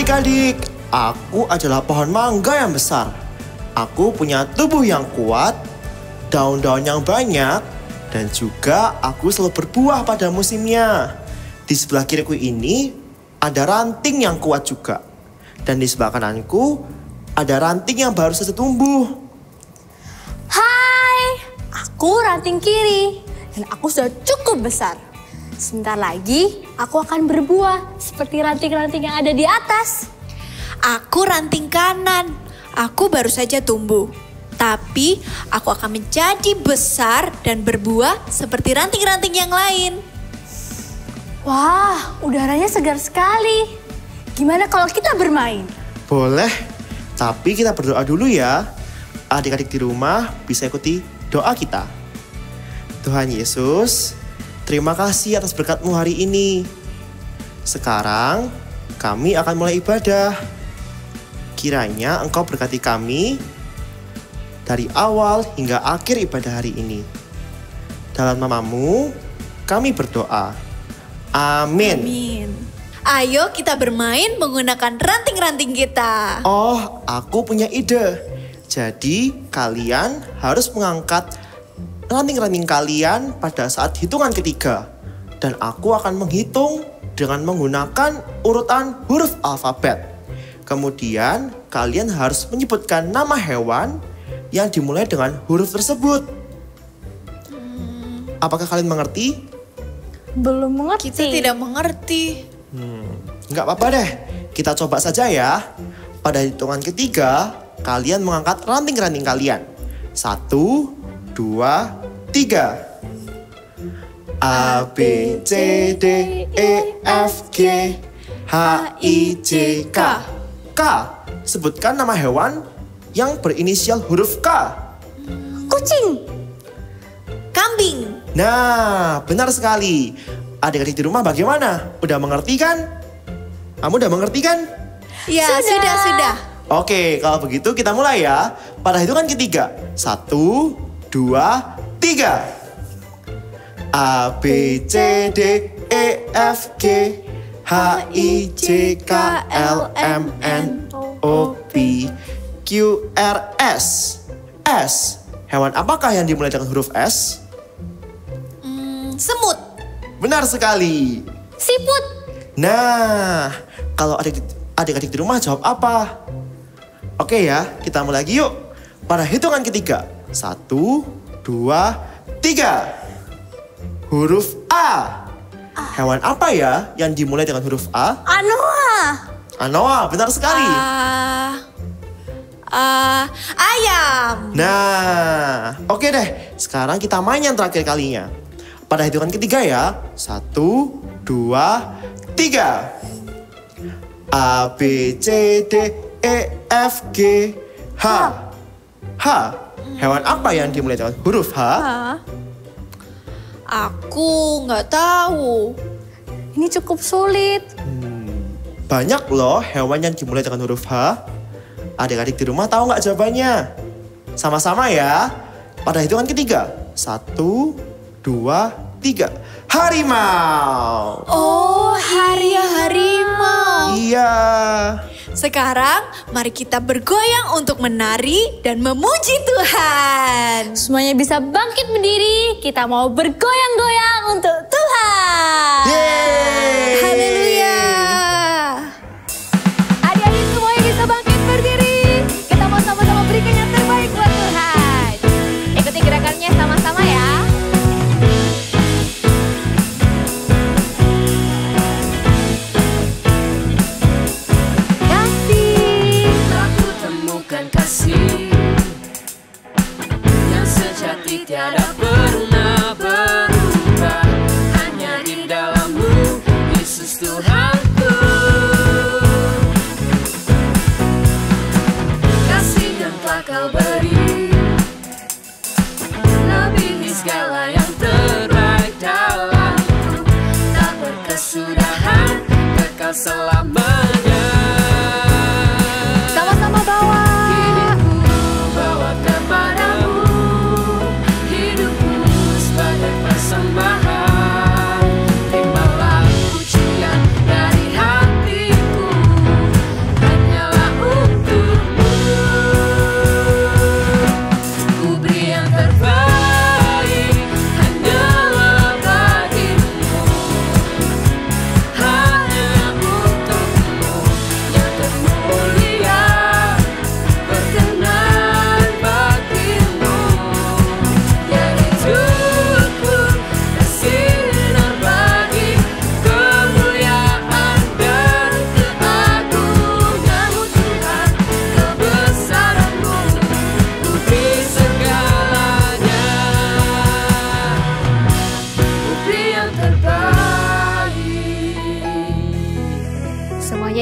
Adik-adik, aku adalah pohon mangga yang besar. Aku punya tubuh yang kuat, daun-daun yang banyak, dan juga aku selalu berbuah pada musimnya. Di sebelah kiriku ini ada ranting yang kuat juga. Dan di sebelah kananku ada ranting yang baru saja tumbuh. Hai, aku ranting kiri dan aku sudah cukup besar. Sebentar lagi aku akan berbuah seperti ranting-ranting yang ada di atas. Aku ranting kanan, aku baru saja tumbuh. Tapi aku akan menjadi besar dan berbuah seperti ranting-ranting yang lain. Wah, udaranya segar sekali. Gimana kalau kita bermain? Boleh, tapi kita berdoa dulu ya. Adik-adik di rumah bisa ikuti doa kita. Tuhan Yesus, terima kasih atas berkat-Mu hari ini. Sekarang kami akan mulai ibadah. Kiranya Engkau berkati kami dari awal hingga akhir ibadah hari ini. Dalam nama-Mu kami berdoa. Amin. Amin. Ayo kita bermain menggunakan ranting-ranting kita. Oh, aku punya ide. Jadi kalian harus mengangkat ranting-ranting kalian pada saat hitungan ketiga. Dan aku akan menghitung dengan menggunakan urutan huruf alfabet. Kemudian kalian harus menyebutkan nama hewan yang dimulai dengan huruf tersebut. Apakah kalian mengerti? Belum mengerti. Kita tidak mengerti. Nggak apa-apa deh, kita coba saja ya. Pada hitungan ketiga, kalian mengangkat ranting-ranting kalian. 1, 2, 3. A, B, C, D, E, F, G, H, I, J, K. K, sebutkan nama hewan yang berinisial huruf K. Kucing. Kambing. Nah, benar sekali. Adik-adik di rumah bagaimana? Udah mengerti kan? Kamu udah mengerti kan? Ya, sudah. Oke, kalau begitu kita mulai ya. Pada hitungan ketiga. 1, 2, 3. A, B, C, D, E, F, G, H, I, J, K, L, M, N, O, P, Q, R, S. S. Hewan apakah yang dimulai dengan huruf S? Semut. Benar sekali. Siput. Nah, kalau adik-adik di rumah jawab apa? Oke ya, kita mulai lagi yuk. Pada hitungan ketiga. 1, 2, 3. Huruf A. Hewan apa ya yang dimulai dengan huruf A? Anoa. Anoa, benar sekali. Ayam. Nah, oke deh. Sekarang kita main yang terakhir kalinya. Pada hitungan ketiga ya. 1, 2, 3. A, B, C, D, E, F, G, H. H. Hewan apa yang dimulai dengan huruf H? Aku nggak tahu. Ini cukup sulit. Banyak loh hewan yang dimulai dengan huruf H. Adik-adik di rumah tahu nggak jawabannya? Sama-sama ya. Pada hitungan ketiga. 1, 2, 3. Harimau. Oh, harimau. Iya. Sekarang mari kita bergoyang untuk menari dan memuji Tuhan. Semuanya bisa bangkit berdiri. Kita mau bergoyang-goyang untuk Tuhan. Yeay. Haleluya. Adik-adik semuanya bisa bangkit berdiri. Kita mau sama-sama berikan yang terbaik buat Tuhan. Ikuti gerakannya sama-sama ya. Tiada pernah berubah, hanya di dalam-Mu, Yesus Tuhanku. Kasih yang telah Kau beri melebihi segala yang terbaik dalam-Ku, tak berkesudahan, kekal selamanya. Sama-sama bawa. Hidupku bawa kepadamu, sebagai persembahan, terimalah pujian dari hatiku,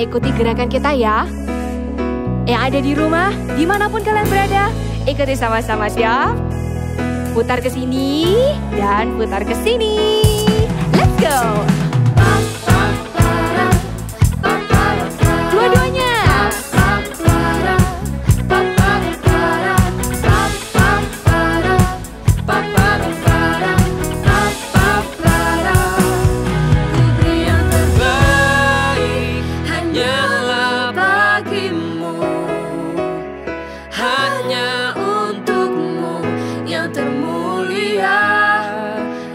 Semuanya ikuti gerakan kita ya. Yang ada di rumah, dimanapun kalian berada, ikuti sama-sama, siap? Putar ke sini dan putar ke sini. Let's go. Dua-duanya.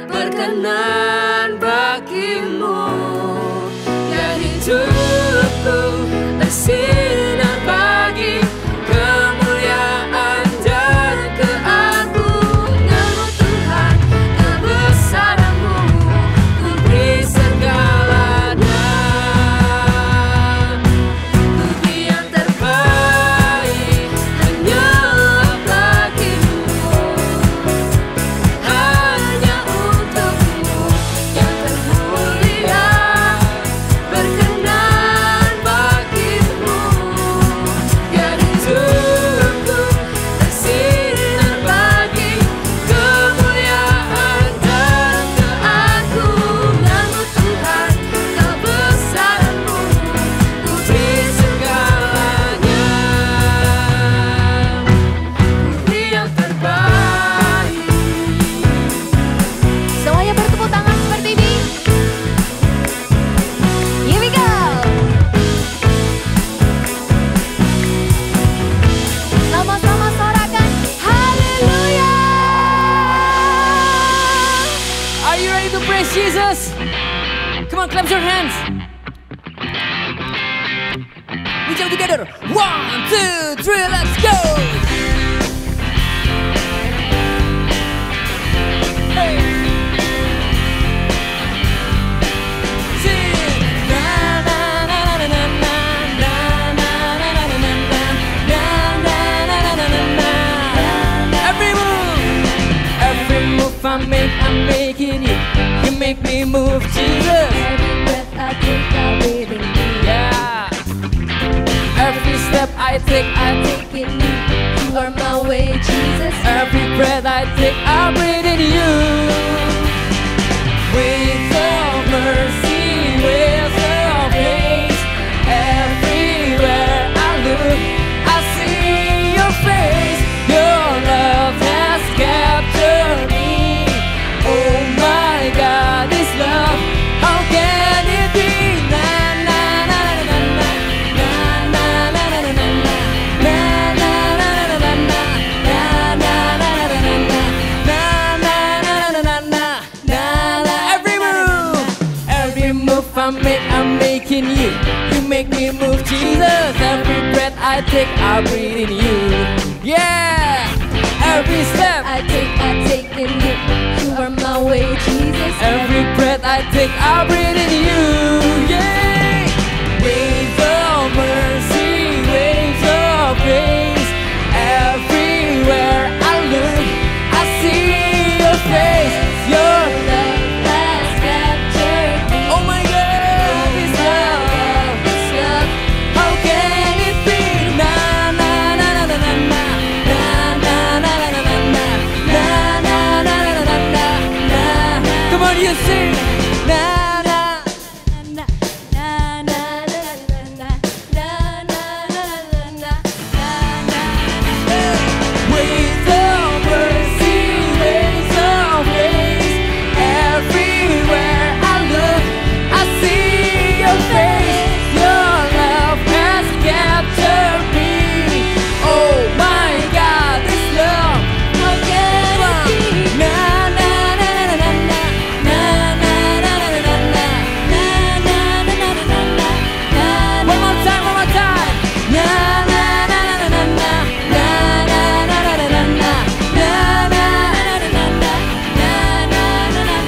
Berkenan bagimu, ya hidupku bersinar bagi kemuliaan dan keagungan-Mu Tuhan. Kebesaran-Mu ku beri segalanya. Ku beri yang terbaik hanyalah bagimu. Hanya untukmu yang termulia, berkenan bagimu. Ya hidupku bersinar bagi kemuliaan dan keagungan-Mu Tuhan. Kebesaran-Mu ku beri segalanya. Ku beri yang terbaik. Semuanya bertepuk tangan seperti ini. Here we go. Sama-sama sorakan haleluya. Are you ready to praise Jesus? Come on, clap your hands. We jump together. 1, 2, 3, let's go. Hey. Sing. Na na na na na na na na na na na na na na na na. Every move I make, I'm making you. You make me move, Jesus. Every breath I take, I breathe in you. Yeah. Every step I take In you, you are my way, Jesus. Every breath I take, I breathe in you. Waves of mercy, waves of grace. Everywhere I look, I see your face. Your love has captured me. Oh my God, this love, how can it be? Na na na na na na na na na na na na. I'm making you. You make me move, Jesus. Every breath I take, I breathe in you. Yeah. Every step I take in you. You are my way, Jesus. every breath I take, I breathe in you. Yeah. Waves of mercy, waves of grace. Everywhere I look, I see your face. Your Love has captured me. oh my God, this love. How can it be? Na na na na na na na na na na na na na na na na na na. Come on, you sing. Na na. Waves of mercy, waves of grace. Everywhere I look, I see your face. Your love has captured me. Oh my God, this love, how can it be? Na na na na na na na na na na na na na na na na na. One more time, one more time. Na na na na na na na na na na na na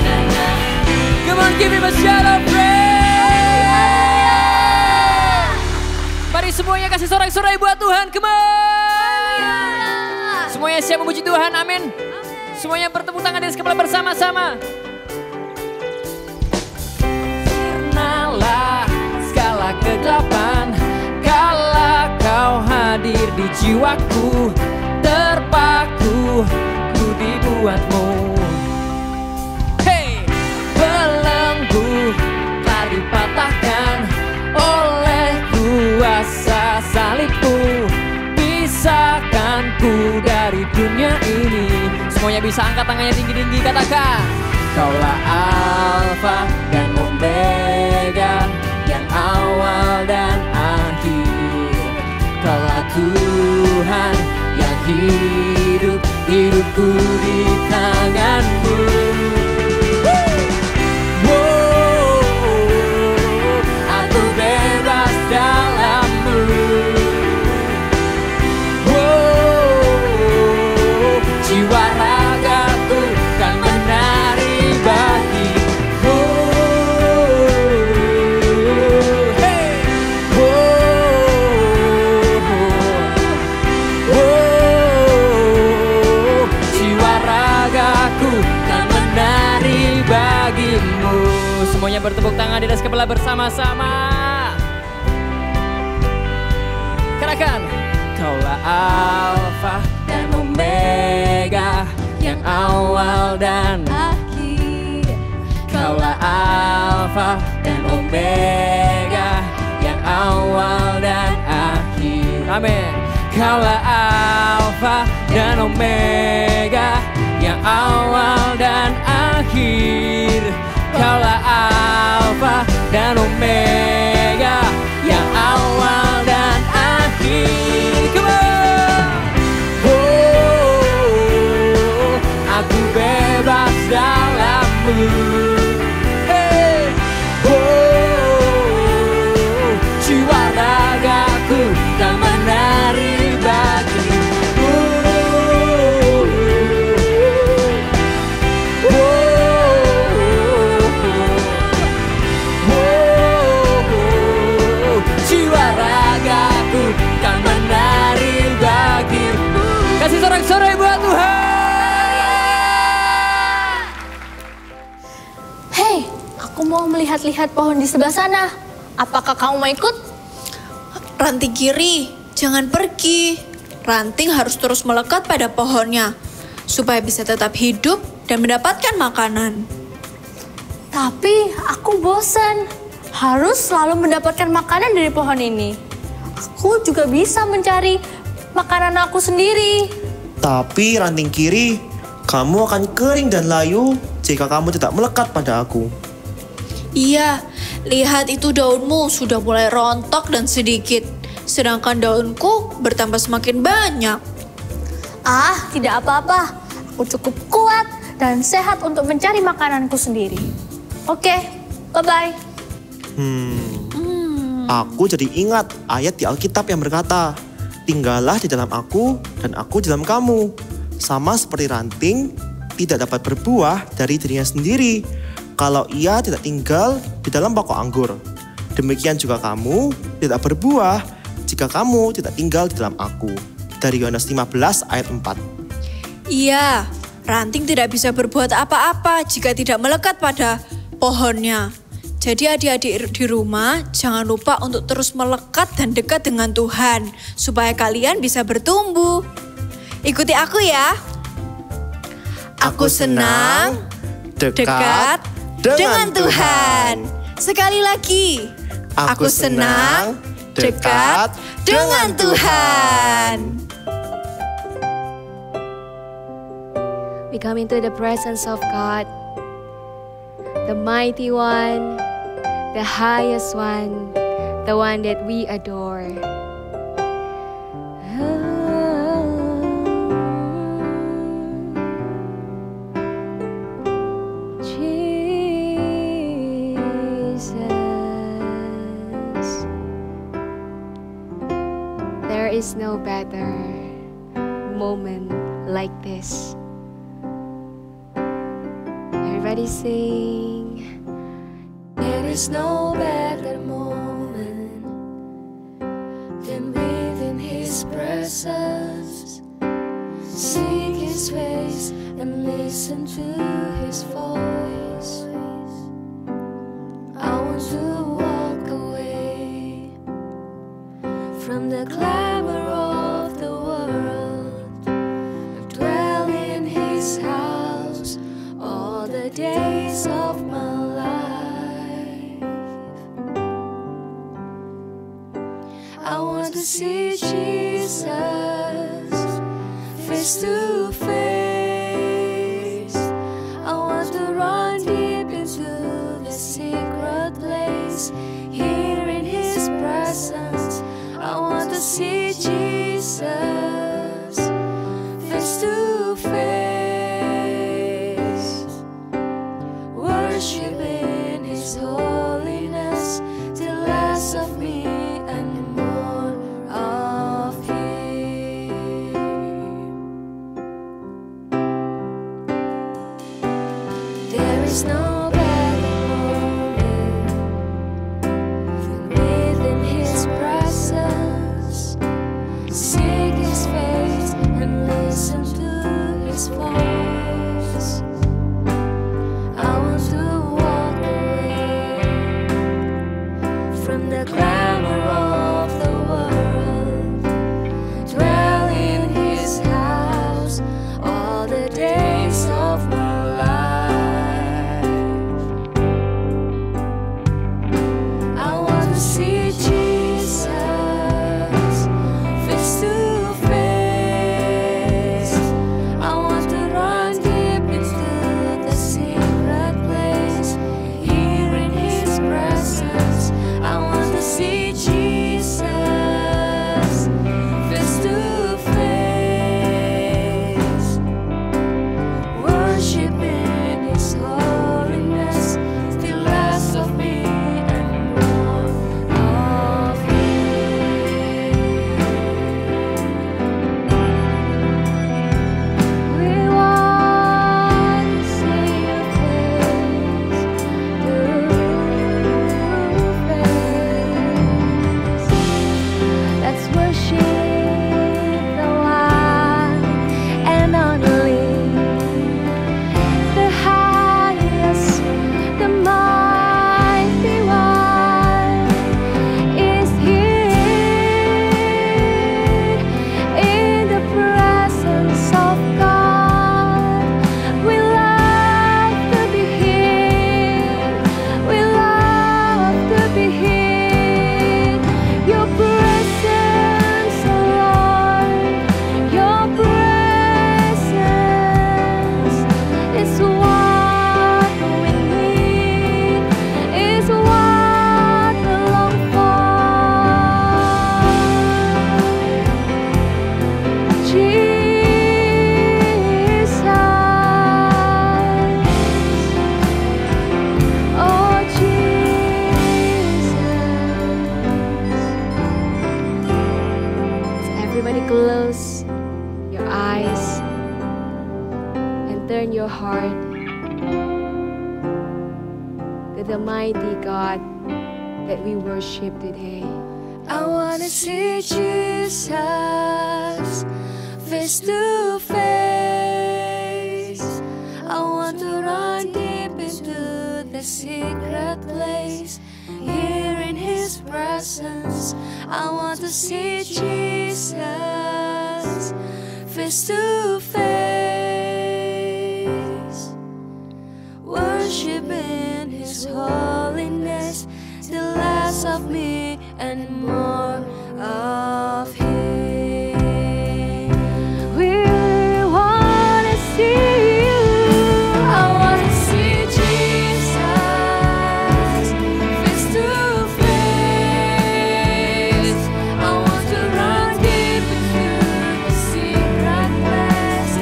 na na. Come on, give him a shout of praise. Mari semuanya kasih sorak-sorai buat Tuhan, come on. Semuanya siap memuji Tuhan, amin. Semuanya bertepuk tangan di kepala bersama-sama. Sirnalah segala kegelapan. hadir di jiwaku, terpaku ku dibuatmu. Hey, belenggu telah dipatahkan oleh kuasa salibmu. Pisahkan ku dari dunia ini. Semuanya bisa angkat tangannya tinggi-tinggi, katakan. Kaulah Alfa dan Omega, yang awal dan akhir. Kaulah Tuhan yang hidup, hidupku di tanganmu. Aku bebas dalammu. Jiwa ragaku kan menari bagimu. Jiwa ragaku kan menari bagimu. Semuanya bertepuk tangan di atas kepala bersama-sama. Katakan, kaulah Alfa dan Omega, yang awal dan akhir. Kaulah Alfa dan Omega, yang awal dan akhir. Amin. Kaulah Alfa dan Omega, yang awal dan akhir. Kaulah Alfa dan Omega, yang awal dan akhir. Come on. Aku bebas dalammu. Hey. Jiwa ragaku kan menari bagimu. Jiwa ragaku kan menari bagimu. Kasih sorak-sorai buat Tuhan. Hei, aku mau melihat-lihat pohon di sebelah sana. Apakah kamu mau ikut? Ranting kiri, jangan pergi. Ranting harus terus melekat pada pohonnya supaya bisa tetap hidup dan mendapatkan makanan. Tapi aku bosan. Harus selalu mendapatkan makanan dari pohon ini. Aku juga bisa mencari makanan aku sendiri. Tapi ranting kiri, kamu akan kering dan layu jika kamu tidak melekat pada aku. Iya, lihat itu daunmu sudah mulai rontok dan sedikit. Sedangkan daunku bertambah semakin banyak. Ah, tidak apa-apa. Aku cukup kuat dan sehat untuk mencari makananku sendiri. Oke, bye-bye. Aku jadi ingat ayat di Alkitab yang berkata, tinggallah di dalam aku dan aku di dalam kamu. Sama seperti ranting tidak dapat berbuah dari dirinya sendiri kalau ia tidak tinggal di dalam pokok anggur. Demikian juga kamu tidak berbuah jika kamu tidak tinggal di dalam aku. Dari Yohanes 15 ayat 4. Iya, ranting tidak bisa berbuat apa-apa jika tidak melekat pada pohonnya. Jadi adik-adik di rumah jangan lupa untuk terus melekat dan dekat dengan Tuhan supaya kalian bisa bertumbuh. Ikuti aku ya. Aku senang dekat dengan Tuhan. Sekali lagi. Aku senang dekat dengan Tuhan. We come into the presence of God, the mighty one, the highest one, the one that we adore. Jesus, there is no better moment like this. Everybody sing. There is no better moment than within His presence. Seek His face and listen to His voice. I want to walk away from the clamor of see Jesus face to face. I want to run deep into the secret place. Here in His presence, I want to see Jesus face to face. Worship in His holiness till less of me and more of Him. There is no better moment than within His presence. Seek His face and listen to His voice. I want to walk away from the glamour of the world, dwell in His house all the days of my life. I want to see Jesus face to face. I want to run deep into the secret place. Here in His presence, I want to see Jesus face to face. Worship in His holiness till less of me and more of Him. We want to see Your face to face. Let's worship the one and only, the highest, the mighty one is here in the presence of God. We love to be here. We love to be here. Your presence, oh Lord, Your presence is what we need, is what we long for. Jesus, oh Jesus. Everybody close your eyes and turn your heart to the mighty God that we worship today. I wanna see Jesus face to face. I want to run deep into the secret place. Here in His presence, I want to see Jesus face to face. Worship in His holiness till less of me and more of Him. We wanna see You. I wanna see Jesus face to face. I want to run deep into the secret place.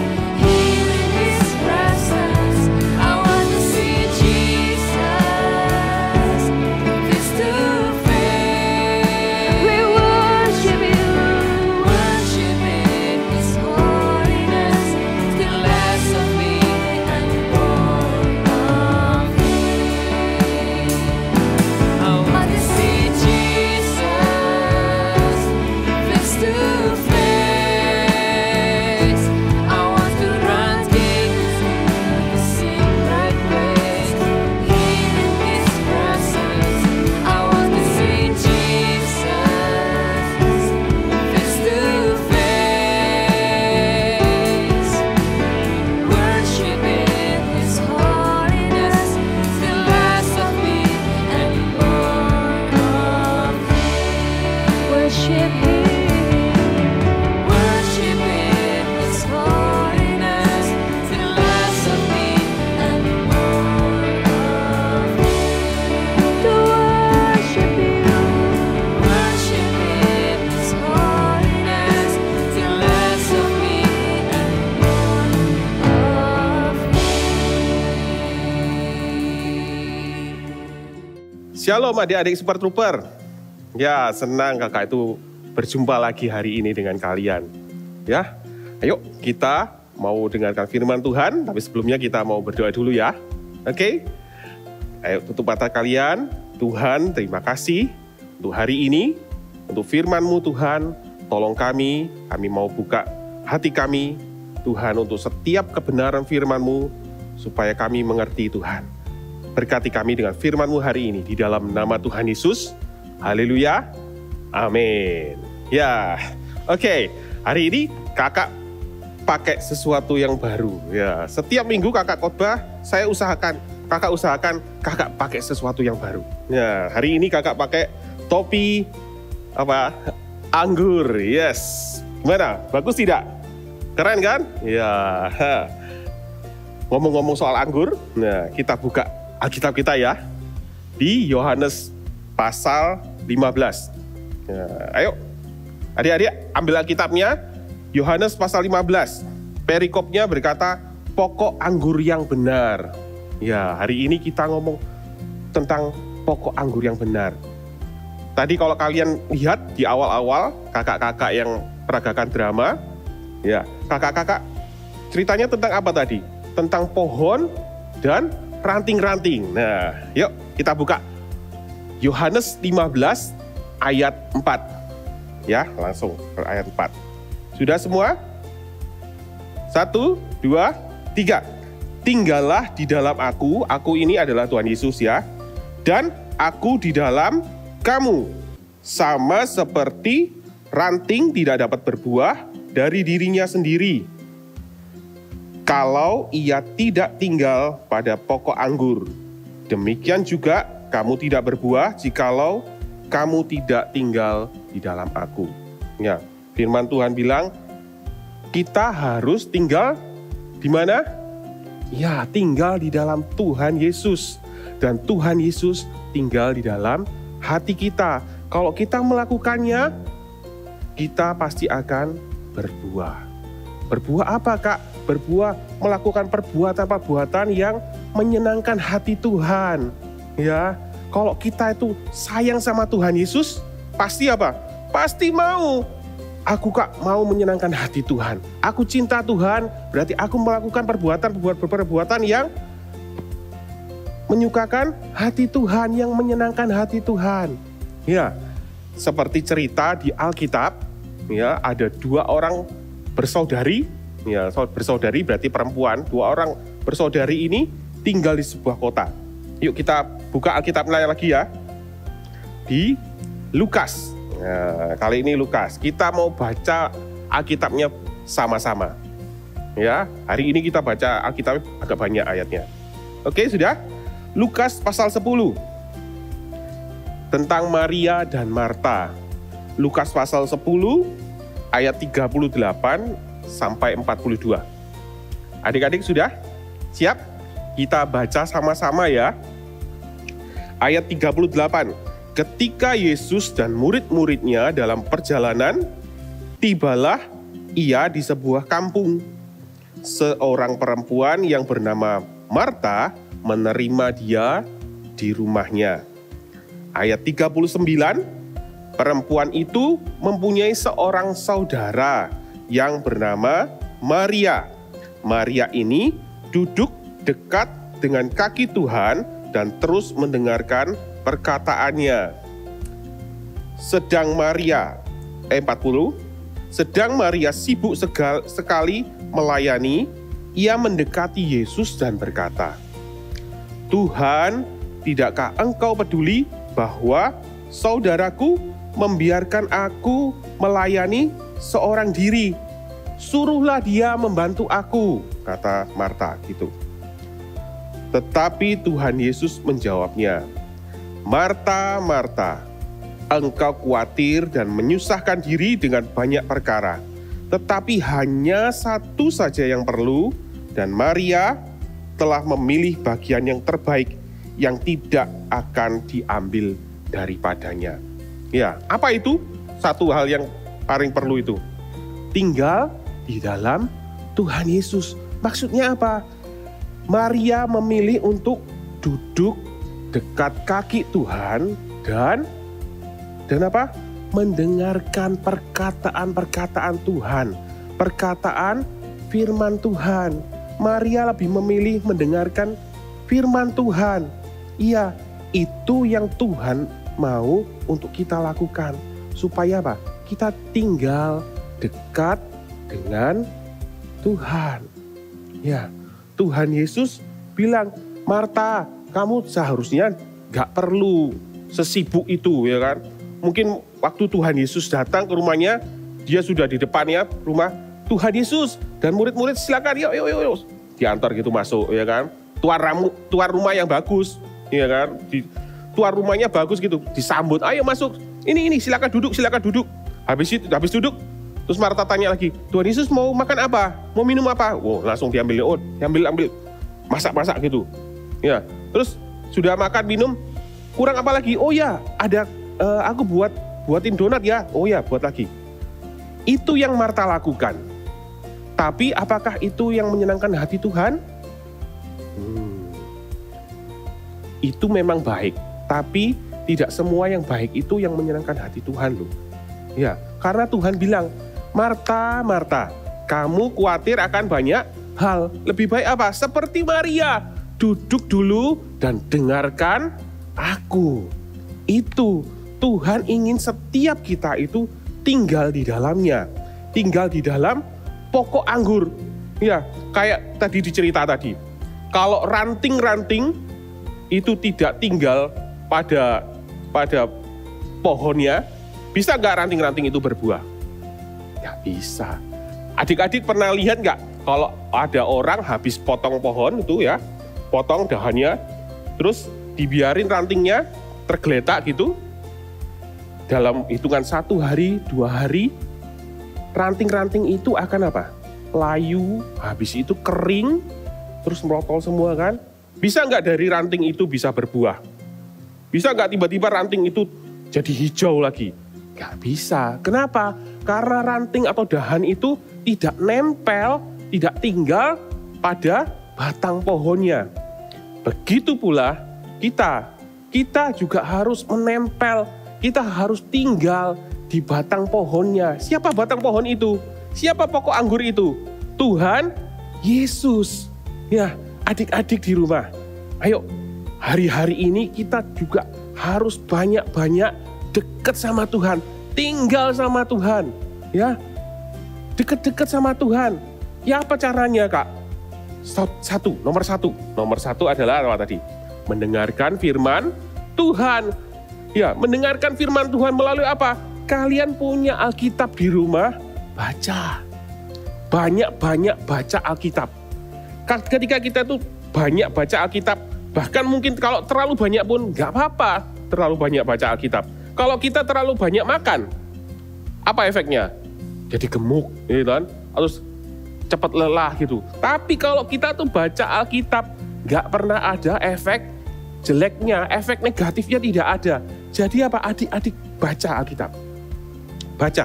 Here in His presence, I want to see Jesus face to face. We Shalom adik-adik Super Trooper. Ya, senang kakak itu berjumpa lagi hari ini dengan kalian. Ya, ayo kita mau dengarkan firman Tuhan, tapi sebelumnya kita mau berdoa dulu ya. Oke? Ayo tutup mata kalian. Tuhan, terima kasih untuk hari ini, untuk firman-Mu Tuhan. Tolong kami mau buka hati kami, Tuhan, untuk setiap kebenaran firman-Mu, supaya kami mengerti Tuhan. Berkati kami dengan firman-Mu hari ini, di dalam nama Tuhan Yesus. Haleluya. Amin. Ya, oke. Hari ini kakak pakai sesuatu yang baru. Ya, setiap minggu kakak khotbah, kakak usahakan kakak pakai sesuatu yang baru. Ya, hari ini kakak pakai topi anggur. Yes. Gimana? Bagus tidak? Keren kan? Ya. Ngomong-ngomong soal anggur, nah kita buka Alkitab kita ya, di Yohanes pasal 15. Nah, ayo, adik-adik ambil Alkitabnya, Yohanes pasal 15. Perikopnya berkata, pokok anggur yang benar. Ya, hari ini kita ngomong tentang pokok anggur yang benar. Tadi kalau kalian lihat di awal-awal, kakak-kakak yang peragakan drama, ya, kakak-kakak ceritanya tentang apa tadi? Tentang pohon dan ranting-ranting. Nah, yuk kita buka Yohanes 15 ayat 4. Ya, langsung ke ayat 4. Sudah semua? 1, 2, 3. Tinggallah di dalam aku ini adalah Tuhan Yesus ya. Dan aku di dalam kamu. Sama seperti ranting tidak dapat berbuah dari dirinya sendiri kalau ia tidak tinggal pada pokok anggur. Demikian juga kamu tidak berbuah jikalau kamu tidak tinggal di dalam aku. Ya, firman Tuhan bilang kita harus tinggal di mana? Ya, tinggal di dalam Tuhan Yesus. Dan Tuhan Yesus tinggal di dalam hati kita. Kalau kita melakukannya, kita pasti akan berbuah. Berbuah apa, Kak? Berbuah melakukan perbuatan-perbuatan yang menyenangkan hati Tuhan. Ya, kalau kita itu sayang sama Tuhan Yesus, pasti apa? Pasti mau. Aku, Kak, mau menyenangkan hati Tuhan. Aku cinta Tuhan, berarti aku melakukan perbuatan yang menyukakan hati Tuhan, yang menyenangkan hati Tuhan. Ya, seperti cerita di Alkitab, ya, ada 2 orang bersaudari. Ya, bersaudari berarti perempuan. 2 orang bersaudari ini tinggal di sebuah kota. Yuk kita buka Alkitabnya lagi ya. Di Lukas. Nah, kali ini Lukas. Kita mau baca Alkitabnya sama-sama. Ya, hari ini kita baca Alkitab agak banyak ayatnya. Oke, sudah? Lukas pasal 10. Tentang Maria dan Marta. Lukas pasal 10 ayat 38 sampai 42. Adik-adik sudah siap? Kita baca sama-sama ya. Ayat 38. Ketika Yesus dan murid-muridnya dalam perjalanan, tibalah ia di sebuah kampung. Seorang perempuan yang bernama Marta menerima dia di rumahnya. Ayat 39. Perempuan itu mempunyai seorang saudara yang bernama Maria. Maria ini duduk dekat dengan kaki Tuhan dan terus mendengarkan perkataannya. Sedang Maria sibuk sekali melayani, ia mendekati Yesus dan berkata, Tuhan, tidakkah engkau peduli bahwa saudaraku membiarkan aku melayani seorang diri? Suruhlah dia membantu aku, kata Marta gitu. Tetapi Tuhan Yesus menjawabnya, Marta, Marta, engkau khawatir dan menyusahkan diri dengan banyak perkara. Tetapi hanya satu saja yang perlu, dan Maria telah memilih bagian yang terbaik yang tidak akan diambil daripadanya. Ya, apa itu? Satu hal yang paling perlu itu. Tinggal di dalam Tuhan Yesus. Maksudnya apa? Maria memilih untuk duduk dekat kaki Tuhan dan apa? Mendengarkan perkataan-perkataan Tuhan, perkataan firman Tuhan. Maria lebih memilih mendengarkan firman Tuhan. Iya, itu yang Tuhan mau untuk kita lakukan. Supaya apa? Kita tinggal dekat dengan Tuhan. Ya, Tuhan Yesus bilang, Marta, kamu seharusnya gak perlu sesibuk itu, ya kan? Mungkin waktu Tuhan Yesus datang ke rumahnya, dia sudah di depannya rumah Tuhan Yesus dan murid-murid silakan, yuk. Diantar gitu masuk, ya kan? Tuan rumah yang bagus, ya kan? Tuan rumahnya bagus gitu, disambut, ayo masuk. Ini silakan duduk. Habis duduk, terus Marta tanya lagi, Tuhan Yesus mau makan apa? Mau minum apa? Langsung diambil, ambil. Masak gitu. Ya, terus sudah makan minum, kurang apa lagi? Oh ya, ada aku buatin donat ya. Oh ya, buat lagi. Itu yang Marta lakukan. Tapi apakah itu yang menyenangkan hati Tuhan? Itu memang baik, tapi tidak semua yang baik itu yang menyenangkan hati Tuhan loh. Ya, karena Tuhan bilang, Marta, kamu khawatir akan banyak hal. Lebih baik apa? Seperti Maria, duduk dulu dan dengarkan aku. Itu Tuhan ingin setiap kita itu tinggal di dalamnya. Tinggal di dalam pokok anggur. Ya, kayak tadi dicerita tadi. Kalau ranting-ranting itu tidak tinggal pada pohonnya, bisa nggak ranting-ranting itu berbuah? Nggak bisa. Adik-adik pernah lihat nggak kalau ada orang habis potong pohon itu ya, potong dahannya, terus dibiarin rantingnya tergeletak gitu, dalam hitungan 1 hari, 2 hari, ranting-ranting itu akan apa? Layu, habis itu kering, terus merotol semua kan? Bisa nggak dari ranting itu bisa berbuah? Bisa nggak tiba-tiba ranting itu jadi hijau lagi? Nggak bisa. Kenapa? Karena ranting atau dahan itu tidak nempel, tidak tinggal pada batang pohonnya. Begitu pula kita juga harus menempel, kita harus tinggal di batang pohonnya. Siapa batang pohon itu? Siapa pokok anggur itu? Tuhan Yesus. Ya, adik-adik di rumah, ayo hari-hari ini kita juga harus banyak-banyak dekat sama Tuhan, tinggal sama Tuhan, ya, dekat-dekat sama Tuhan. Ya apa caranya Kak? Nomor satu adalah apa tadi? Mendengarkan firman Tuhan. Ya, mendengarkan firman Tuhan melalui apa? Kalian punya Alkitab di rumah, baca. Banyak-banyak baca Alkitab. Ketika kita tuh banyak baca Alkitab, bahkan mungkin kalau terlalu banyak pun nggak apa-apa terlalu banyak baca Alkitab. Kalau kita terlalu banyak makan, apa efeknya? Jadi gemuk, gitu kan? Terus cepat lelah gitu. Tapi kalau kita tuh baca Alkitab, nggak pernah ada efek jeleknya, efek negatifnya tidak ada. Jadi apa? Adik-adik baca Alkitab. Baca,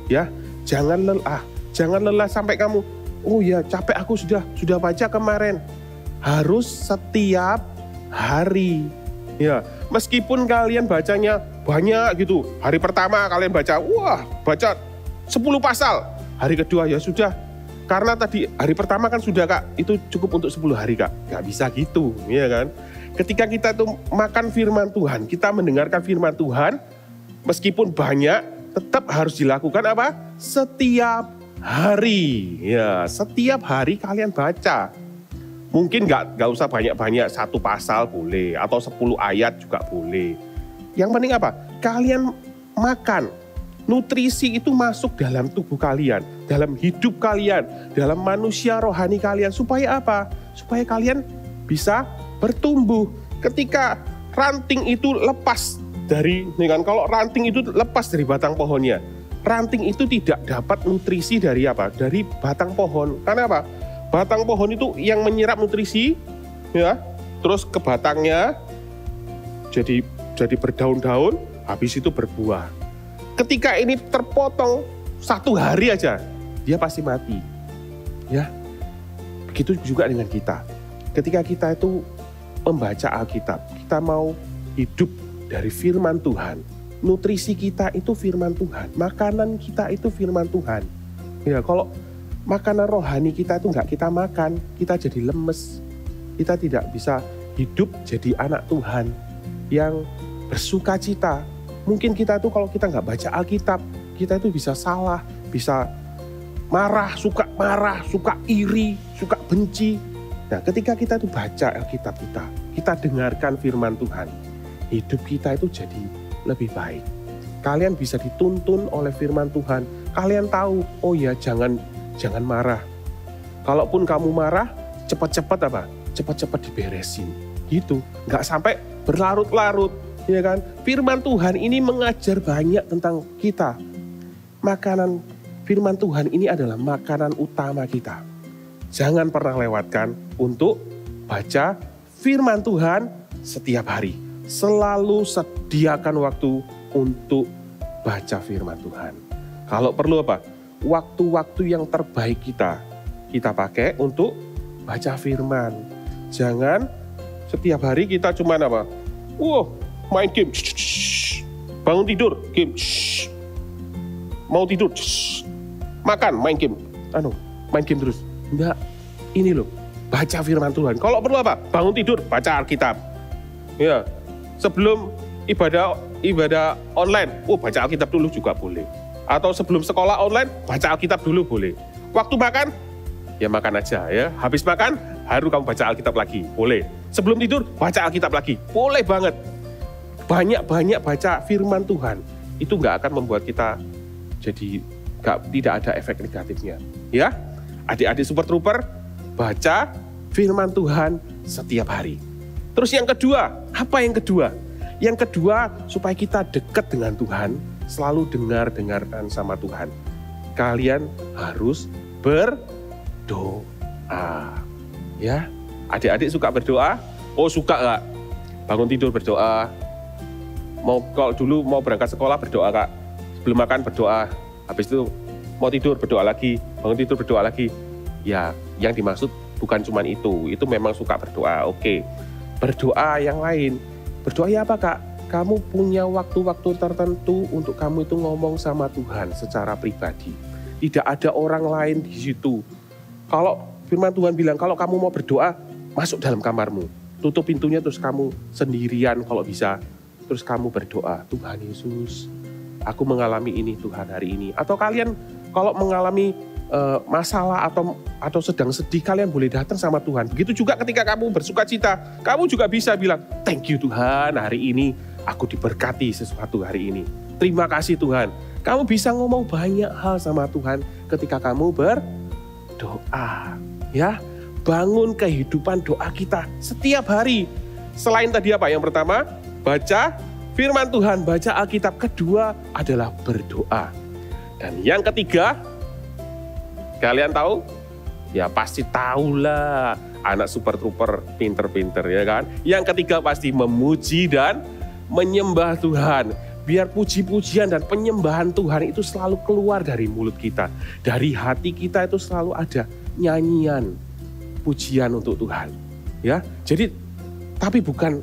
ya. Jangan lelah sampai kamu, oh ya capek aku sudah baca kemarin. Harus setiap hari. Ya, meskipun kalian bacanya banyak gitu. Hari pertama kalian baca 10 pasal. Hari kedua ya sudah. Karena tadi hari pertama kan sudah Kak, itu cukup untuk 10 hari Kak. Gak bisa gitu, ya kan? Ketika kita tuh makan firman Tuhan, kita mendengarkan firman Tuhan, meskipun banyak, tetap harus dilakukan apa? Setiap hari. Ya, setiap hari kalian baca. Mungkin nggak usah banyak-banyak, 1 pasal boleh, atau 10 ayat juga boleh. Yang penting apa? Kalian makan. Nutrisi itu masuk dalam tubuh kalian, dalam hidup kalian, dalam manusia rohani kalian. Supaya apa? Supaya kalian bisa bertumbuh. Ketika ranting itu lepas dari, kalau ranting itu lepas dari batang pohonnya, ranting itu tidak dapat nutrisi dari apa? Dari batang pohon. Karena apa? Batang pohon itu yang menyerap nutrisi, ya, terus ke batangnya jadi berdaun-daun, habis itu berbuah. Ketika ini terpotong 1 hari aja, dia pasti mati. Ya, begitu juga dengan kita. Ketika kita itu membaca Alkitab, kita mau hidup dari firman Tuhan, nutrisi kita itu firman Tuhan, makanan kita itu firman Tuhan. Ya, kalau makanan rohani kita itu enggak kita makan, kita jadi lemes. Kita tidak bisa hidup jadi anak Tuhan yang bersuka cita. Mungkin kita itu kalau kita enggak baca Alkitab, kita itu bisa salah, bisa marah, suka iri, suka benci. Nah, ketika kita itu baca Alkitab kita dengarkan firman Tuhan, hidup kita itu jadi lebih baik. Kalian bisa dituntun oleh firman Tuhan. Kalian tahu, oh ya jangan marah. Kalaupun kamu marah, cepat-cepat diberesin. Gitu, nggak sampai berlarut-larut, ya kan? Firman Tuhan ini mengajar banyak tentang kita. Makanan firman Tuhan ini adalah makanan utama kita. Jangan pernah lewatkan untuk baca firman Tuhan setiap hari. Selalu sediakan waktu untuk baca firman Tuhan. Kalau perlu apa? Waktu-waktu yang terbaik kita pakai untuk baca firman. Jangan setiap hari kita cuman apa? Main game. Bangun tidur, game. Mau tidur. Makan, main game. Main game terus. Enggak. Ini loh, baca firman Tuhan. Kalau perlu apa? Bangun tidur, baca Alkitab. Ya. Sebelum ibadah online, baca Alkitab dulu juga boleh. Atau sebelum sekolah online, baca Alkitab dulu boleh. Waktu makan, ya makan aja ya. Habis makan, baru kamu baca Alkitab lagi, boleh. Sebelum tidur, baca Alkitab lagi, boleh banget. Banyak-banyak baca firman Tuhan, itu nggak akan membuat kita jadi tidak ada efek negatifnya. Ya, adik-adik Super Trooper, baca firman Tuhan setiap hari. Terus yang kedua, apa yang kedua? Yang kedua, supaya kita dekat dengan Tuhan, selalu dengar-dengarkan sama Tuhan. Kalian harus berdoa. Ya, adik-adik suka berdoa? Oh, suka nggak? Bangun tidur berdoa. Kalau dulu mau berangkat sekolah berdoa, Kak. Sebelum makan berdoa. Habis itu mau tidur berdoa lagi. Bangun tidur berdoa lagi. Ya, yang dimaksud bukan cuma itu memang suka berdoa, oke. Berdoa yang lain, berdoa ya apa Kak? Kamu punya waktu-waktu tertentu untuk kamu itu ngomong sama Tuhan secara pribadi. Tidak ada orang lain di situ. Kalau firman Tuhan bilang, kalau kamu mau berdoa, masuk dalam kamarmu. Tutup pintunya terus kamu sendirian kalau bisa. Terus kamu berdoa, Tuhan Yesus, aku mengalami ini Tuhan hari ini. Atau kalian kalau mengalami masalah atau sedang sedih, kalian boleh datang sama Tuhan. Begitu juga ketika kamu bersuka cita, kamu juga bisa bilang, thank you Tuhan, hari ini aku diberkati sesuatu hari ini. Terima kasih Tuhan. Kamu bisa ngomong banyak hal sama Tuhan ketika kamu berdoa. Ya, bangun kehidupan doa kita setiap hari. Selain tadi apa? Yang pertama, baca firman Tuhan, baca Alkitab. Kedua adalah berdoa. Dan yang ketiga, kalian tahu? Ya pasti tahulah, anak Super Trooper pinter-pinter ya kan. Yang ketiga pasti memuji dan menyembah Tuhan. Biar puji-pujian dan penyembahan Tuhan itu selalu keluar dari mulut kita. Dari hati kita itu selalu ada nyanyian, pujian untuk Tuhan. Ya, jadi tapi bukan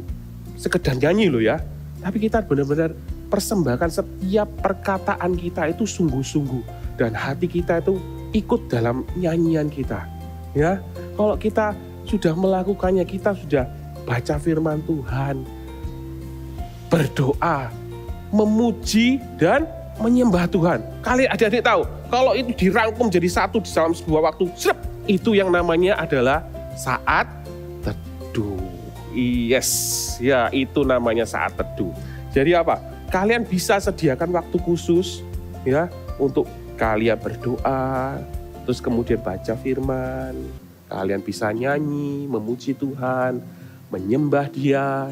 sekedar nyanyi loh ya. Tapi kita benar-benar persembahkan setiap perkataan kita itu sungguh-sungguh. Dan hati kita itu ikut dalam nyanyian kita. Ya, kalau kita sudah melakukannya, kita sudah baca firman Tuhan, berdoa, memuji dan menyembah Tuhan. Kalian adik-adik tahu, kalau itu dirangkum jadi satu di dalam sebuah waktu, itu yang namanya adalah saat teduh. Yes, ya itu namanya saat teduh. Jadi apa? Kalian bisa sediakan waktu khusus ya untuk kalian berdoa, terus kemudian baca firman, kalian bisa nyanyi, memuji Tuhan, menyembah Dia.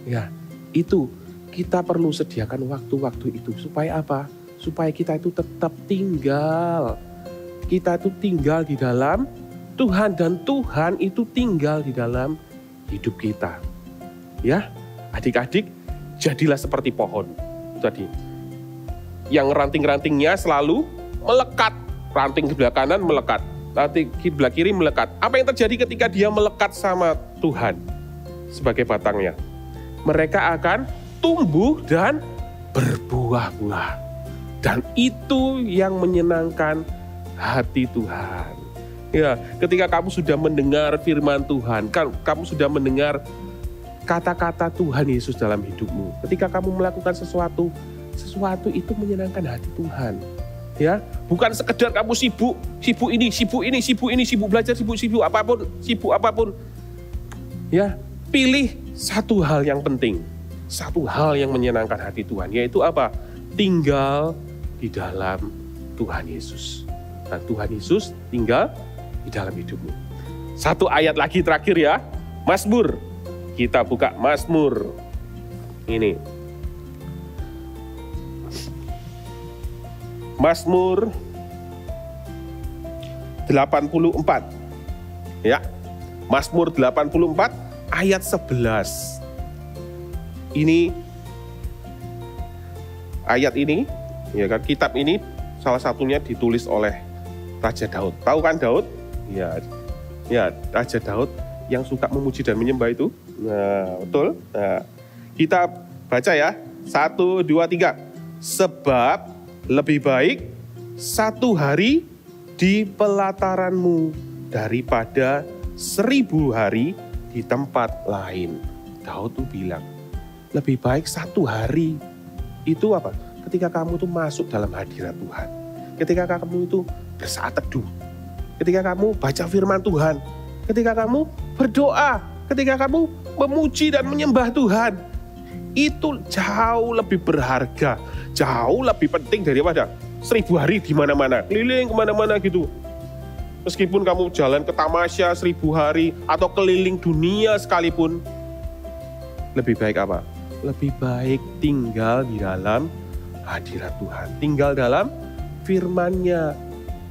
Ya, itu kita perlu sediakan waktu-waktu itu. Supaya apa? Supaya kita itu tetap tinggal. Kita itu tinggal di dalam Tuhan dan Tuhan itu tinggal di dalam hidup kita. Ya, adik-adik, jadilah seperti pohon. Itu tadi. Yang ranting-rantingnya selalu melekat. Ranting sebelah kanan melekat, ranting sebelah kiri melekat. Apa yang terjadi ketika dia melekat sama Tuhan sebagai batangnya? mereka akan tumbuh dan berbuah-buah. Dan itu yang menyenangkan hati Tuhan. Ya, ketika kamu sudah mendengar firman Tuhan, kamu sudah mendengar kata-kata Tuhan Yesus dalam hidupmu. Ketika kamu melakukan sesuatu itu menyenangkan hati Tuhan. Ya, bukan sekedar kamu sibuk belajar, sibuk apapun. Ya, pilih satu hal yang penting, satu hal yang menyenangkan hati Tuhan, yaitu apa? Tinggal di dalam Tuhan Yesus. Dan Tuhan Yesus tinggal di dalam hidupmu. Satu ayat lagi terakhir ya, Mazmur. Kita buka Mazmur. Ini. Mazmur 84. Ya. Mazmur 84 ayat 11. Ini ayat ini, ya kan, kitab ini salah satunya ditulis oleh Raja Daud. Tahu kan Daud? Ya, Raja Daud yang suka memuji dan menyembah itu. Nah, betul. Nah, kita baca ya. 1, 2, 3. Sebab lebih baik satu hari di pelataranmu daripada 1000 hari di tempat lain. Daud tuh bilang, lebih baik satu hari. Itu apa? Ketika kamu tuh masuk dalam hadirat Tuhan. Ketika kamu itu bersaat teduh. Ketika kamu baca firman Tuhan. Ketika kamu berdoa. Ketika kamu memuji dan menyembah Tuhan. Itu jauh lebih berharga. Jauh lebih penting daripada 1000 hari di mana-mana. Keliling kemana-mana gitu. Meskipun kamu jalan ke tamasya 1000 hari. Atau keliling dunia sekalipun. Lebih baik apa? Lebih baik tinggal di dalam hadirat Tuhan. Tinggal dalam firman-Nya.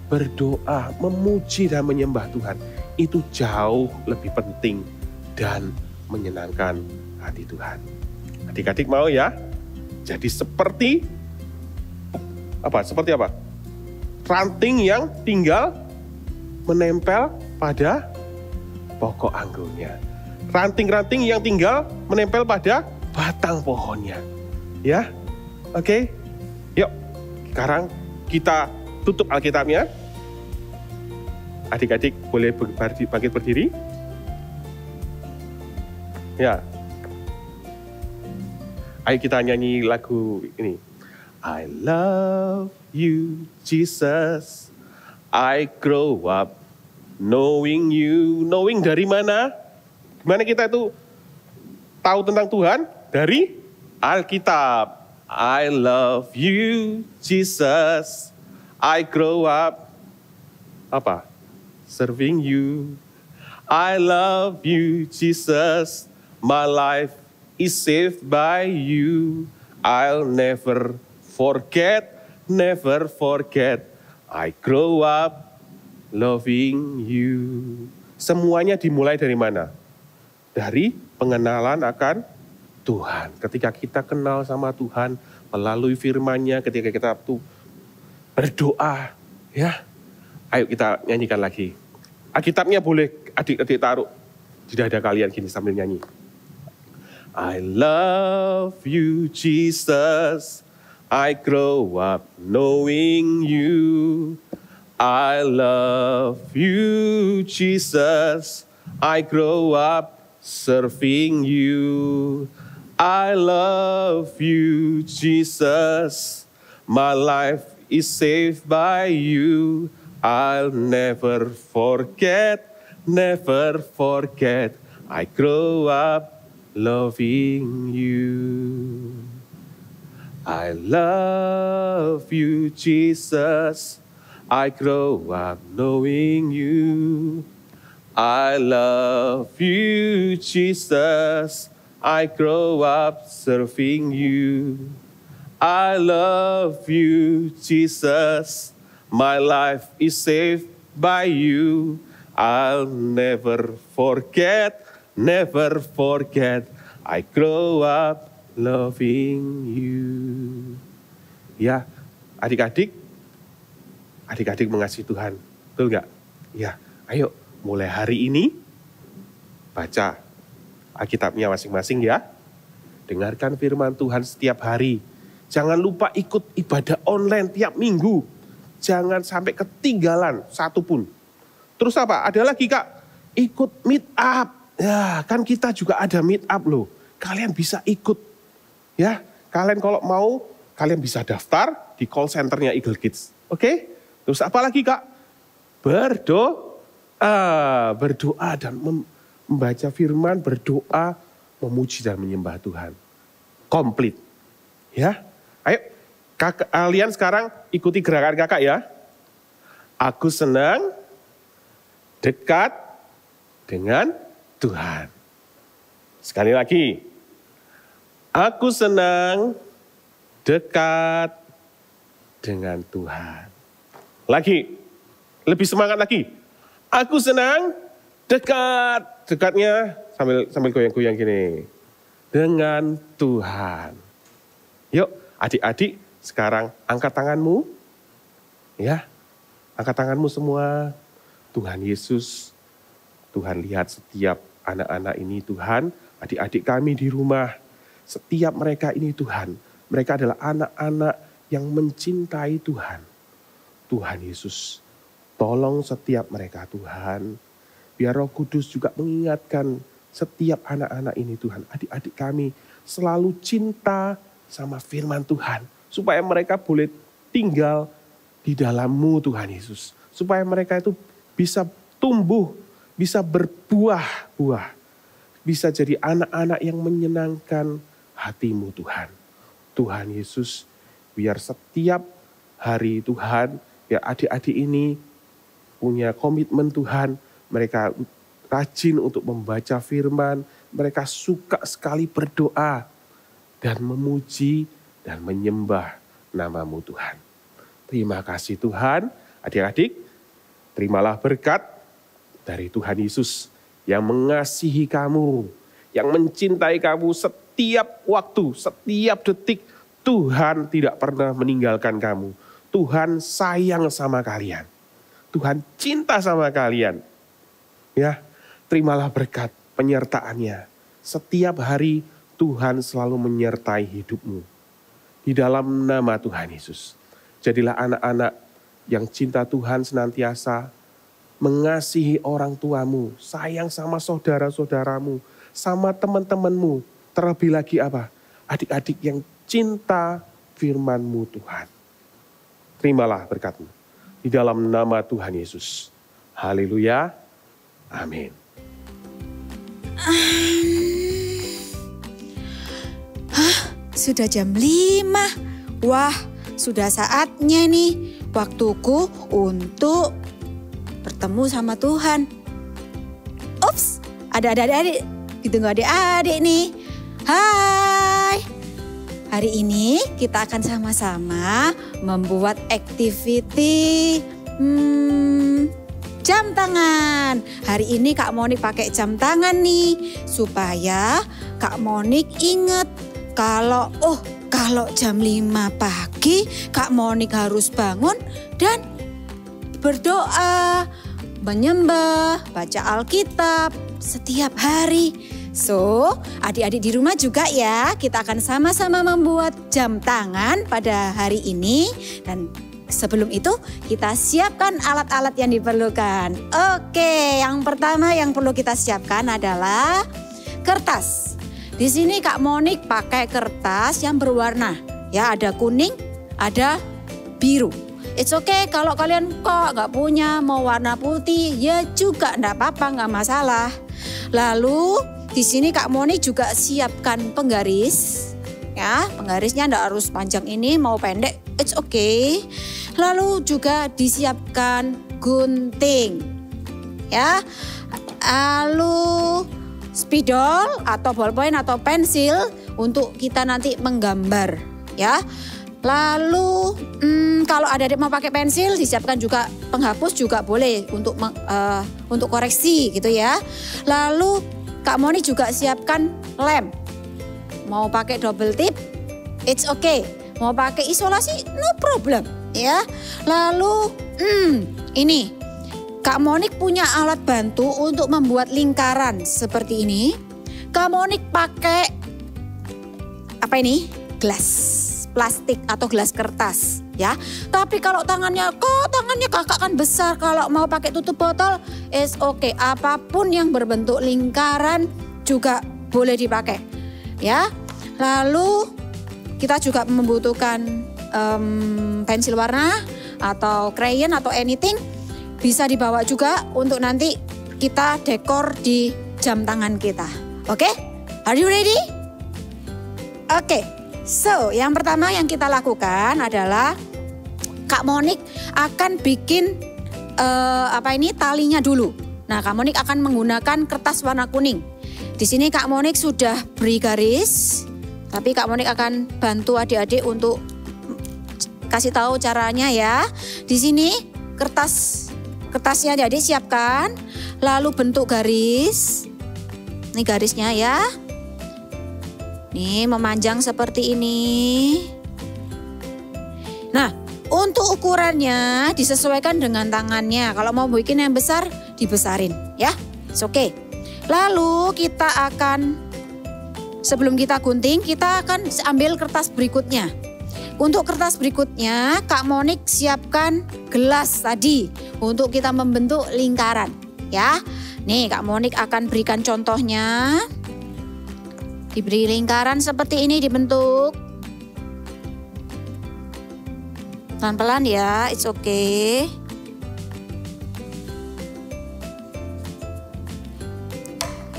Berdoa, memuji dan menyembah Tuhan. Itu jauh lebih penting dan menyenangkan hati Tuhan. Adik-adik mau ya? Jadi seperti apa? Ranting yang tinggal menempel pada pokok anggurnya. Ranting-ranting yang tinggal menempel pada batang pohonnya. Ya, oke. Yuk, sekarang kita tutup Alkitabnya. Adik-adik boleh bangkit berdiri. Ya. Ayo kita nyanyi lagu ini. I love you, Jesus. I grow up knowing you. Knowing dari mana? Gimana kita itu tahu tentang Tuhan? Dari Alkitab. I love you, Jesus. I grow up apa? Serving you. I love you, Jesus. My life is saved by you. I'll never forget. I grow up loving you. Semuanya dimulai dari mana? Dari pengenalan akan Tuhan. Ketika kita kenal sama Tuhan melalui firman-Nya, ketika kita tuh berdoa, ya. Ayo kita nyanyikan lagi. Alkitabnya boleh adik-adik taruh di dada kalian gini sambil nyanyi. I love you, Jesus. I grow up knowing you. I love you, Jesus. I grow up serving you. I love you, Jesus. My life is saved by you. I'll never forget. I grow up loving you. I love you, Jesus. I grow up knowing you. I love you, Jesus. I grow up serving you. I love you, Jesus. My life is saved by you. I'll never forget. I grow up loving you. Ya, adik-adik mengasihi Tuhan. Betul nggak? Ya, ayo mulai hari ini baca Alkitabnya masing-masing ya. dengarkan firman Tuhan setiap hari. Jangan lupa ikut ibadah online tiap minggu. Jangan sampai ketinggalan satu pun. Terus apa? Ada lagi Kak, ikut meet up. Ya, kan kita juga ada meet up loh. Kalian bisa ikut. Ya, kalian kalau mau, kalian bisa daftar di call centernya Eagle Kids. Oke? Terus apa lagi Kak? Berdoa dan membaca firman, berdoa, memuji dan menyembah Tuhan. Komplit. Ya, ayo kalian sekarang ikuti gerakan kakak ya. Aku senang dekat dengan Tuhan. Sekali lagi. Aku senang dekat dengan Tuhan. Lagi, lebih semangat lagi. Aku senang dekat. Dekatnya sambil goyang-goyang gini. Dengan Tuhan. Yuk adik-adik sekarang angkat tanganmu. Ya, angkat tanganmu semua. Tuhan Yesus, Tuhan lihat setiap anak-anak ini Tuhan. Adik-adik kami di rumah. Setiap mereka ini Tuhan. Mereka adalah anak-anak yang mencintai Tuhan. Tuhan Yesus, tolong setiap mereka Tuhan. Biar Roh Kudus juga mengingatkan setiap anak-anak ini Tuhan. Adik-adik kami selalu cinta sama firman Tuhan. Supaya mereka boleh tinggal di dalam-Mu Tuhan Yesus. Supaya mereka itu bisa tumbuh, bisa berbuah-buah. Bisa jadi anak-anak yang menyenangkan hati-Mu Tuhan. Tuhan Yesus, biar setiap hari Tuhan, ya adik-adik ini punya komitmen Tuhan. Mereka rajin untuk membaca firman, mereka suka sekali berdoa dan memuji dan menyembah nama-Mu Tuhan. Terima kasih Tuhan, adik-adik, terimalah berkat dari Tuhan Yesus yang mengasihi kamu, yang mencintai kamu setiap waktu, setiap detik. Tuhan tidak pernah meninggalkan kamu. Tuhan sayang sama kalian. Tuhan cinta sama kalian. Ya, terimalah berkat penyertaannya. Setiap hari Tuhan selalu menyertai hidupmu. Di dalam nama Tuhan Yesus. Jadilah anak-anak yang cinta Tuhan senantiasa. Mengasihi orang tuamu. Sayang sama saudara-saudaramu. Sama teman-temanmu. Terlebih lagi apa? Adik-adik yang cinta firman-Mu Tuhan. Terimalah berkat-Mu. Di dalam nama Tuhan Yesus. Haleluya. Amin. Sudah jam 5. Wah, sudah saatnya nih waktuku untuk bertemu sama Tuhan. Ups, ada adik-adik. Ditunggu adik-adik nih. Hai. Hari ini kita akan sama-sama membuat activity jam tangan. Hari ini Kak Monik pakai jam tangan nih. Supaya Kak Monik ingat kalau jam 5 pagi Kak Monik harus bangun dan berdoa, menyembah, baca Alkitab setiap hari. So, adik-adik di rumah juga ya, kita akan sama-sama membuat jam tangan pada hari ini. Dan sebelum itu kita siapkan alat-alat yang diperlukan. Oke, yang pertama yang perlu kita siapkan adalah kertas. Di sini Kak Monik pakai kertas yang berwarna. Ya, ada kuning, ada biru. It's okay kalau kalian kok nggak punya mau warna putih, ya juga nggak apa-apa, nggak masalah. Lalu di sini Kak Monik juga siapkan penggaris. Ya, penggarisnya nggak harus panjang ini, mau pendek, it's okay. Lalu juga disiapkan gunting. Ya, lalu spidol atau ballpoint atau pensil untuk kita nanti menggambar. Ya. Lalu kalau ada yang mau pakai pensil disiapkan juga penghapus juga boleh untuk koreksi gitu ya. Lalu Kak Moni juga siapkan lem. Mau pakai double tip, it's okay. Mau pakai isolasi, no problem ya. Lalu ini Kak Monik punya alat bantu untuk membuat lingkaran seperti ini. Kak Monik pakai apa ini? Gelas plastik atau gelas kertas ya. Tapi kalau tangannya kakak kan besar, kalau mau pakai tutup botol is okay. Apapun yang berbentuk lingkaran juga boleh dipakai ya. Lalu kita juga membutuhkan pensil warna atau crayon atau anything, bisa dibawa juga untuk nanti kita dekor di jam tangan kita. Oke? Are you ready? Oke. So, yang pertama yang kita lakukan adalah Kak Monik akan bikin talinya dulu. Nah, Kak Monik akan menggunakan kertas warna kuning. Di sini Kak Monik sudah beri garis, tapi Kak Monik akan bantu adik-adik untuk kasih tahu caranya ya. Di sini kertasnya adik-adik siapkan, lalu bentuk garis. Ini garisnya ya. Nih memanjang seperti ini. Nah, untuk ukurannya disesuaikan dengan tangannya. Kalau mau bikin yang besar, dibesarin ya. It's okay. Lalu kita akan, sebelum kita gunting, kita akan ambil kertas berikutnya. Untuk kertas berikutnya, Kak Monik siapkan gelas tadi untuk kita membentuk lingkaran ya. Nih, Kak Monik akan berikan contohnya. Diberi lingkaran seperti ini dibentuk. Pelan-pelan ya, it's okay.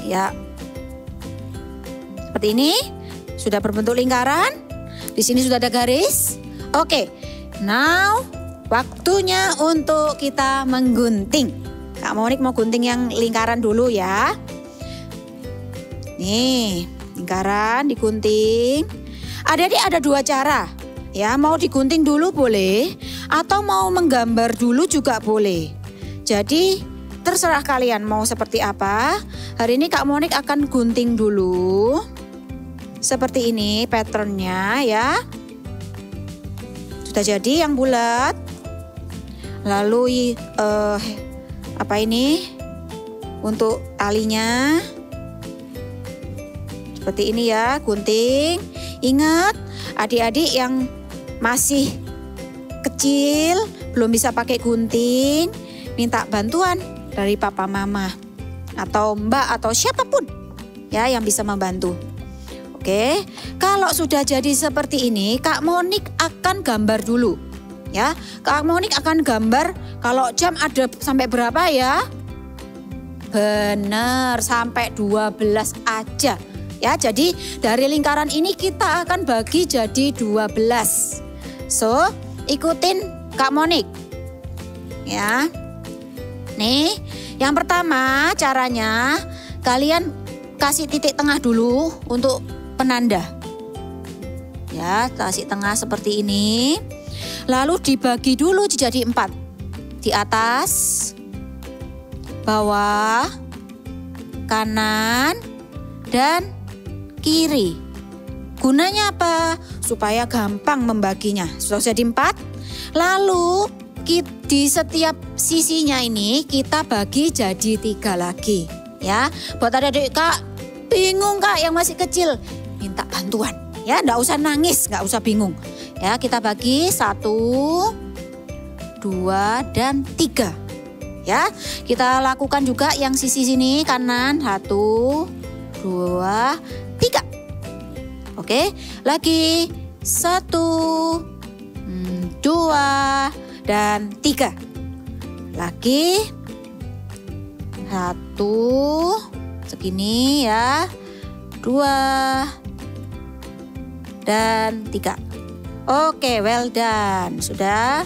Ya. Seperti ini, sudah berbentuk lingkaran. Di sini sudah ada garis. Oke, now waktunya untuk kita menggunting. Kak Monik mau gunting yang lingkaran dulu ya. Nih. Lingkaran digunting. Adik-adik ada dua cara ya, mau digunting dulu boleh atau mau menggambar dulu juga boleh. Jadi terserah kalian mau seperti apa. Hari ini Kak Monik akan gunting dulu. Seperti ini patternnya ya. Sudah jadi yang bulat. Lalu untuk talinya. Seperti ini ya, gunting. Ingat, adik-adik yang masih kecil, belum bisa pakai gunting, minta bantuan dari papa mama atau mbak atau siapapun ya yang bisa membantu. Oke, kalau sudah jadi seperti ini, Kak Monik akan gambar dulu ya. Kak Monik akan gambar kalau jam ada sampai berapa ya? Benar, sampai 12 aja. Ya, jadi dari lingkaran ini kita akan bagi jadi 12. So, ikutin Kak Monik. Ya. Nih, yang pertama caranya kalian kasih titik tengah dulu untuk penanda. Ya, kasih tengah seperti ini. Lalu dibagi dulu jadi 4. Di atas, bawah, kanan, dan kiri. Gunanya apa? Supaya gampang membaginya. Sudah jadi 4. Lalu di setiap sisinya ini kita bagi jadi 3 lagi. Ya, buat adik-adik Kak bingung Kak yang masih kecil, minta bantuan. Ya, nggak usah nangis, nggak usah bingung. Ya, kita bagi 1, 2, dan 3. Ya, kita lakukan juga yang sisi sini kanan 1, 2, 3. Oke, lagi 1, 2, dan 3. Lagi 1, segini ya, 2, dan 3. Oke, well done. Sudah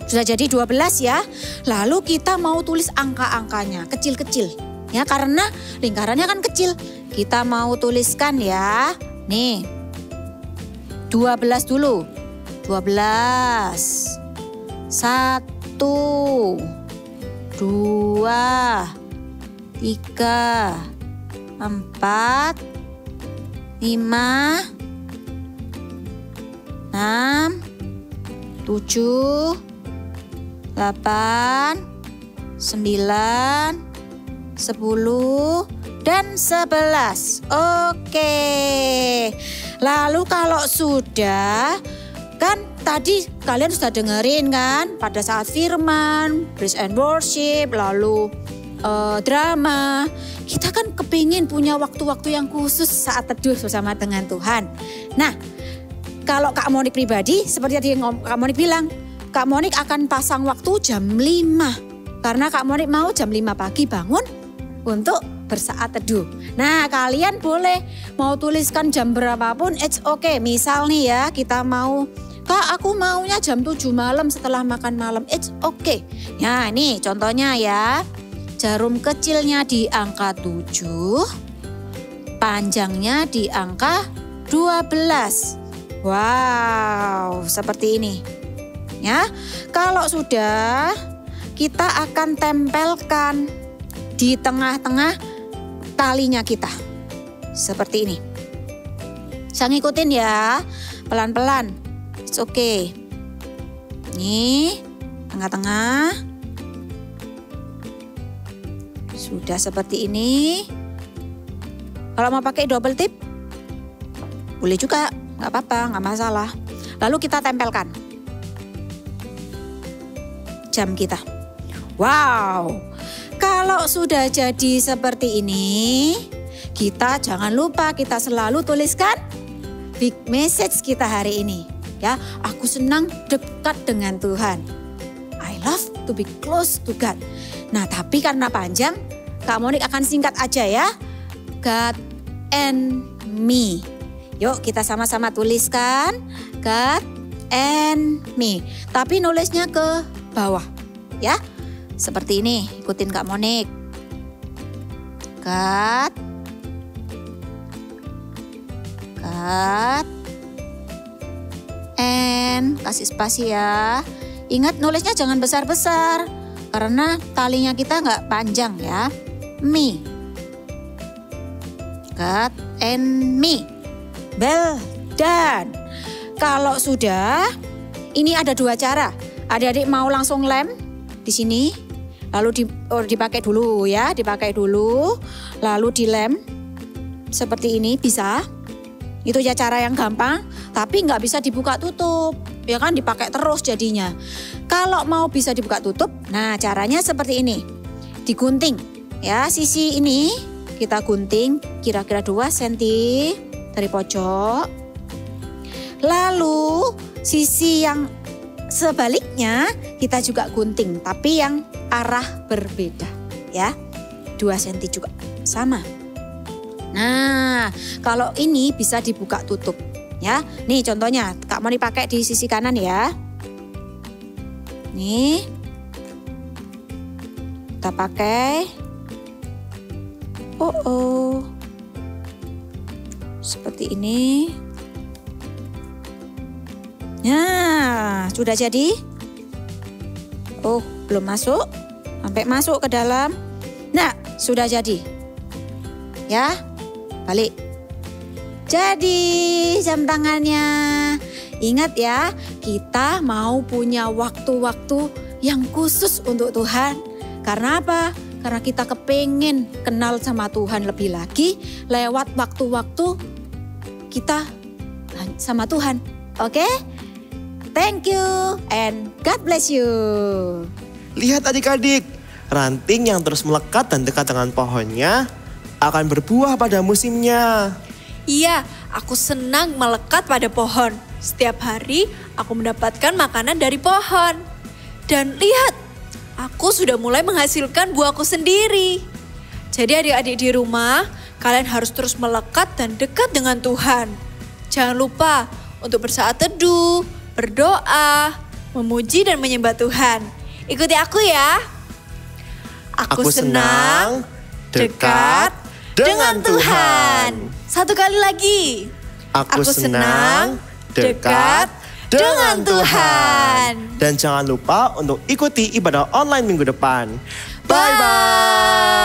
jadi 12 ya. Lalu kita mau tulis angka-angkanya kecil-kecil. Ya, karena lingkarannya kan kecil. Kita mau tuliskan ya. Nih. 12 dulu. 12. 1, 2, 3, 4, 5, 6, 7, 8, 9, 10, dan 11. Oke. Lalu kalau sudah, kan tadi kalian sudah dengerin kan pada saat firman, praise and worship, lalu drama. Kita kan kepingin punya waktu-waktu yang khusus saat teduh bersama dengan Tuhan. Nah, kalau Kak Monik pribadi, seperti tadi Kak Monik bilang, Kak Monik akan pasang waktu jam 5. Karena Kak Monik mau jam 5 pagi bangun untuk bersaat teduh. Nah, kalian boleh mau tuliskan jam berapapun, it's okay. Misal nih ya, kita mau, Kak aku maunya jam 7 malam setelah makan malam, it's okay. Ya ini contohnya ya, jarum kecilnya di angka 7, panjangnya di angka 12. Wow, seperti ini. Ya, kalau sudah, kita akan tempelkan di tengah-tengah talinya kita. Seperti ini. Saya ngikutin ya, pelan-pelan. It's okay. Nih, tengah-tengah. Sudah seperti ini. Kalau mau pakai double tip, boleh juga. Nggak apa-apa, nggak masalah. Lalu kita tempelkan jam kita. Wow. Kalau sudah jadi seperti ini, kita jangan lupa kita selalu tuliskan big message kita hari ini. Ya, aku senang dekat dengan Tuhan. I love to be close to God. Nah, tapi karena panjang, Kak Monik akan singkat aja ya. God and me. Yuk kita sama-sama tuliskan God and me. Tapi nulisnya ke bawah ya. Seperti ini, ikutin Kak Monik. God and, kasih spasi ya. Ingat nulisnya jangan besar-besar, karena talinya kita nggak panjang ya. Me. God and me. Well done. Kalau sudah, ini ada dua cara. Adik-adik mau langsung lem di sini. Lalu dipakai dulu ya, dipakai dulu, lalu dilem seperti ini bisa. Itu ya cara yang gampang, tapi nggak bisa dibuka tutup, ya kan dipakai terus jadinya. Kalau mau bisa dibuka tutup, nah caranya seperti ini, digunting ya, sisi ini kita gunting kira-kira 2 cm dari pojok. Lalu sisi yang sebaliknya kita juga gunting, tapi yang arah berbeda ya. 2 cm juga sama. Nah, kalau ini bisa dibuka tutup ya. Nih contohnya, Kak mau dipakai di sisi kanan ya. Nih. Kita pakai. Seperti ini. Nah, sudah jadi. Oh, belum masuk. Sampai masuk ke dalam. Nah, sudah jadi. Ya, balik. Jadi jam tangannya. Ingat ya, kita mau punya waktu-waktu yang khusus untuk Tuhan. Karena apa? Karena kita kepengen kenal sama Tuhan lebih lagi lewat waktu-waktu kita sama Tuhan. Oke? Thank you and God bless you. Lihat adik-adik, ranting yang terus melekat dan dekat dengan pohonnya akan berbuah pada musimnya. Iya, aku senang melekat pada pohon. Setiap hari aku mendapatkan makanan dari pohon. Dan lihat, aku sudah mulai menghasilkan buahku sendiri. Jadi adik-adik di rumah, kalian harus terus melekat dan dekat dengan Tuhan. Jangan lupa untuk bersaat teduh, berdoa, memuji dan menyembah Tuhan. Ikuti aku ya. Aku senang dekat dengan Tuhan. Satu kali lagi. Aku senang dekat dengan Tuhan. Dan jangan lupa untuk ikuti ibadah online minggu depan. Bye-bye.